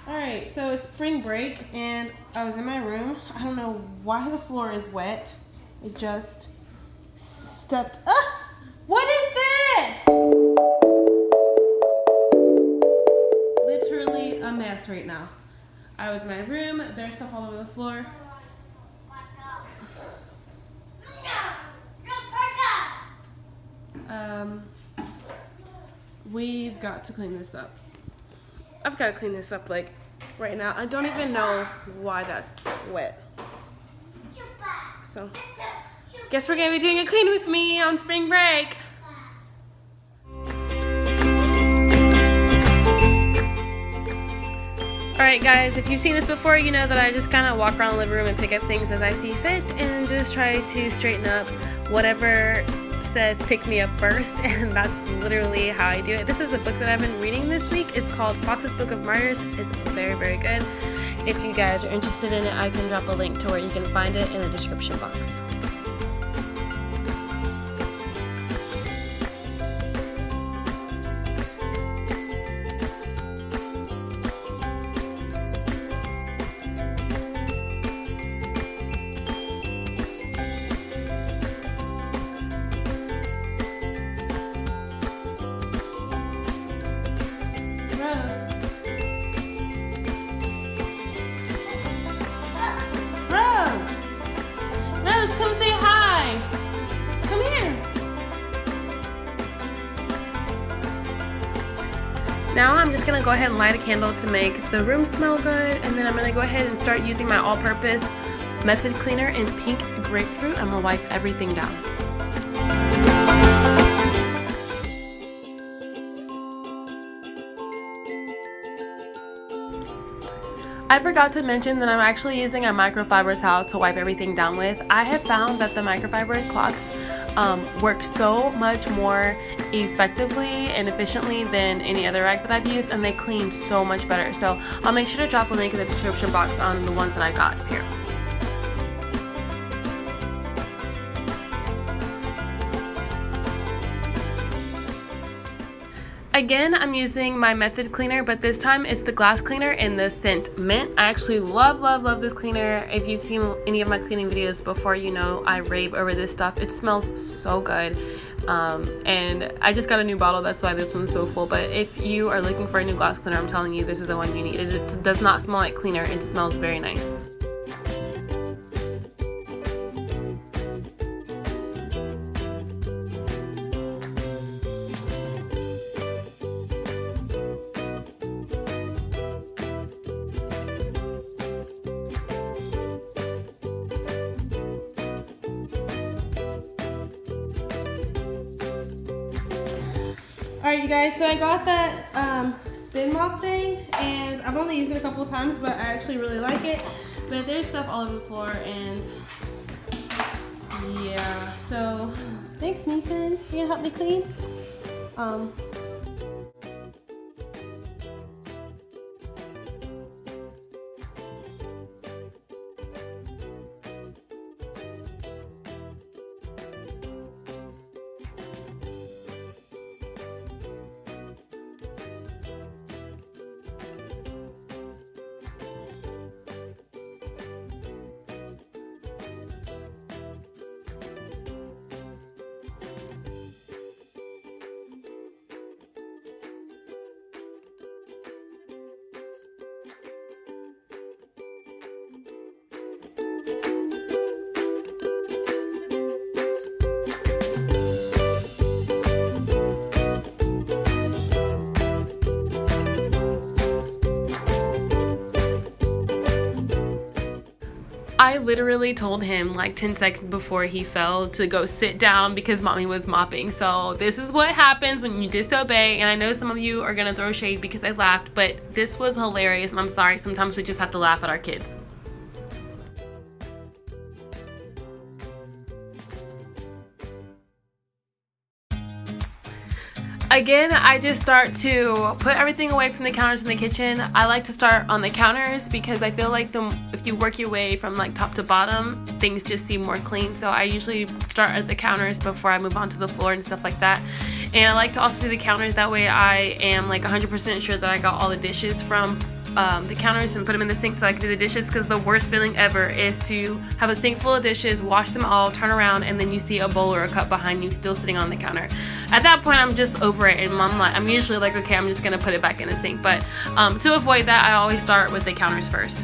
Alright, so it's spring break and I was in my room. I don't know why the floor is wet. It just stepped up. What is this? Literally a mess right now. I was in my room, there's stuff all over the floor. We've got to clean this up. I've got to clean this up like right now. I don't even know why that's wet. So, guess we're gonna be doing a clean with me on spring break. Alright guys, if you've seen this before, you know that I just kind of walk around the living room and pick up things as I see fit and just try to straighten up whatever says pick me up first, and that's literally how I do it. This is the book that I've been reading this week. It's called Foxe's Book of Martyrs. It's very, very good. If you guys are interested in it, I can drop a link to where you can find it in the description box. Come say hi. Come here. Now I'm just gonna go ahead and light a candle to make the room smell good, and then I'm gonna go ahead and start using my all-purpose method cleaner in pink grapefruit. I'm gonna wipe everything down. I forgot to mention that I'm actually using a microfiber towel to wipe everything down with. I have found that the microfiber cloths work so much more effectively and efficiently than any other rag that I've used, and they clean so much better. So I'll make sure to drop a link in the description box on the ones that I got here. Again, I'm using my method cleaner, but this time it's the glass cleaner in the scent mint. I actually love this cleaner. If you've seen any of my cleaning videos before, you know I rave over this stuff. It smells so good. And I just got a new bottle, that's why this one's so full. But if you are looking for a new glass cleaner, I'm telling you, this is the one you need. It does not smell like cleaner, it smells very nice. Alright you guys, so I got that spin mop thing, and I've only used it a couple times, but I actually really like it. But there's stuff all over the floor, and yeah, so thanks Nathan. You gonna help me clean? I literally told him like 10 seconds before he fell to go sit down because mommy was mopping. So this is what happens when you disobey. And I know some of you are gonna throw shade because I laughed, but this was hilarious, and I'm sorry, sometimes we just have to laugh at our kids. Again, I just start to put everything away from the counters in the kitchen. I like to start on the counters because I feel like if you work your way from like top to bottom, things just seem more clean. So I usually start at the counters before I move on to the floor and stuff like that. And I like to also do the counters, that way I am like 100% sure that I got all the dishes from the counters and put them in the sink so I can do the dishes, because the worst feeling ever is to have a sink full of dishes, wash them all, turn around, and then you see a bowl or a cup behind you still sitting on the counter. At that point, I'm just over it, and I'm usually like, okay, I'm just gonna put it back in the sink. But to avoid that, I always start with the counters first.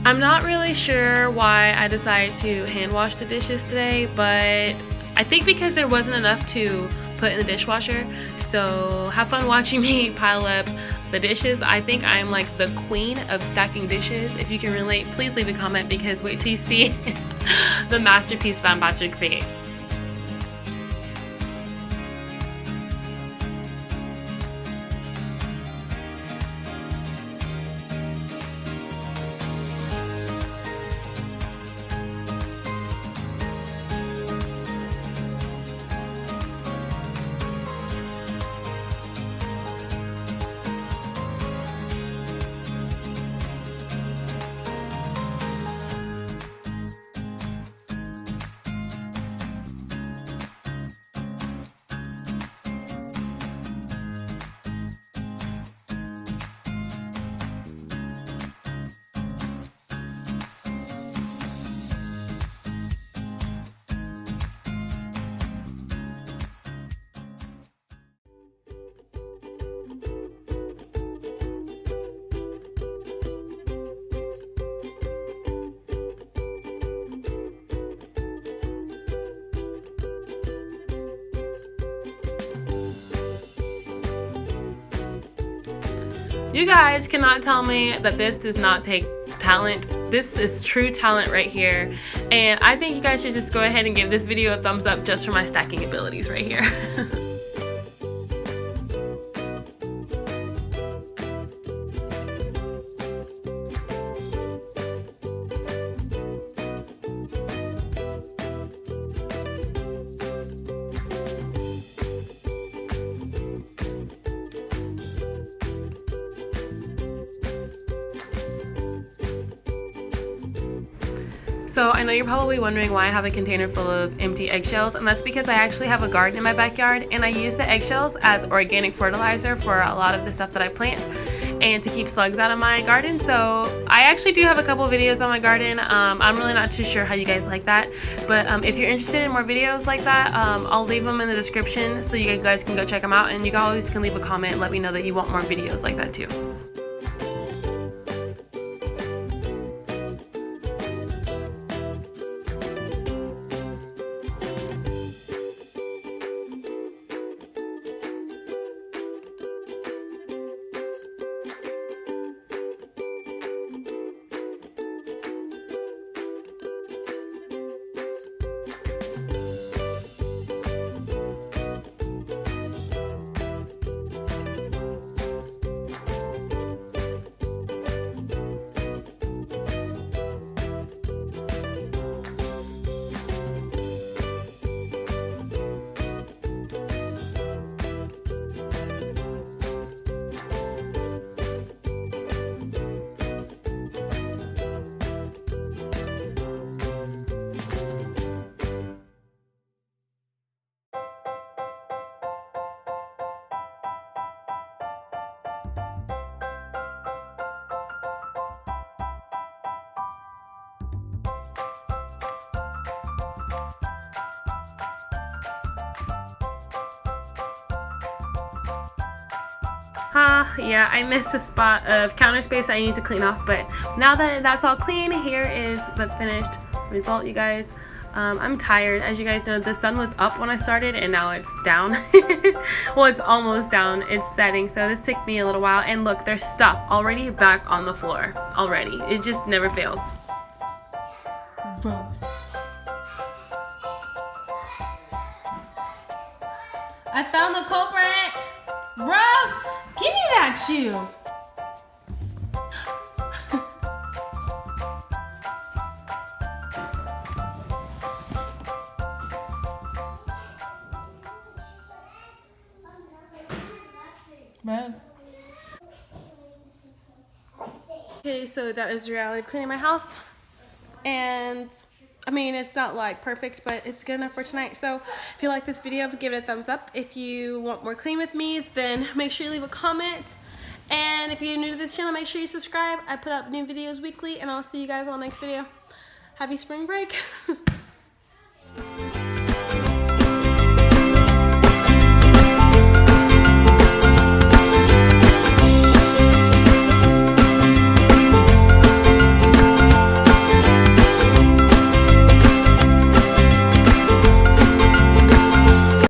I'm not really sure why I decided to hand wash the dishes today, but I think because there wasn't enough to put in the dishwasher. So have fun watching me pile up the dishes. I think I'm like the queen of stacking dishes. If you can relate, please leave a comment, because wait till you see the masterpiece that I'm about to create. You guys cannot tell me that this does not take talent. This is true talent right here. And I think you guys should just go ahead and give this video a thumbs up just for my stacking abilities right here. So I know you're probably wondering why I have a container full of empty eggshells, and that's because I actually have a garden in my backyard, and I use the eggshells as organic fertilizer for a lot of the stuff that I plant and to keep slugs out of my garden. So I actually do have a couple videos on my garden. I'm really not too sure how you guys like that, but if you're interested in more videos like that, I'll leave them in the description so you guys can go check them out, and you always can leave a comment and let me know that you want more videos like that too. Yeah, I missed a spot of counter space I need to clean off, but now that that's all clean, here is the finished result, you guys. I'm tired. As you guys know, the sun was up when I started and now it's down. Well, it's almost down. It's setting, so this took me a little while. And look, there's stuff already back on the floor already. It just never fails. Rose. I found the culprit! Rose! Give me that shoe! Okay, so that is the reality of cleaning my house. And I mean, it's not like perfect, but it's good enough for tonight. So if you like this video, give it a thumbs up. If you want more clean with me's, then make sure you leave a comment. And if you're new to this channel, make sure you subscribe. I put up new videos weekly, and I'll see you guys on the next video. Happy spring break.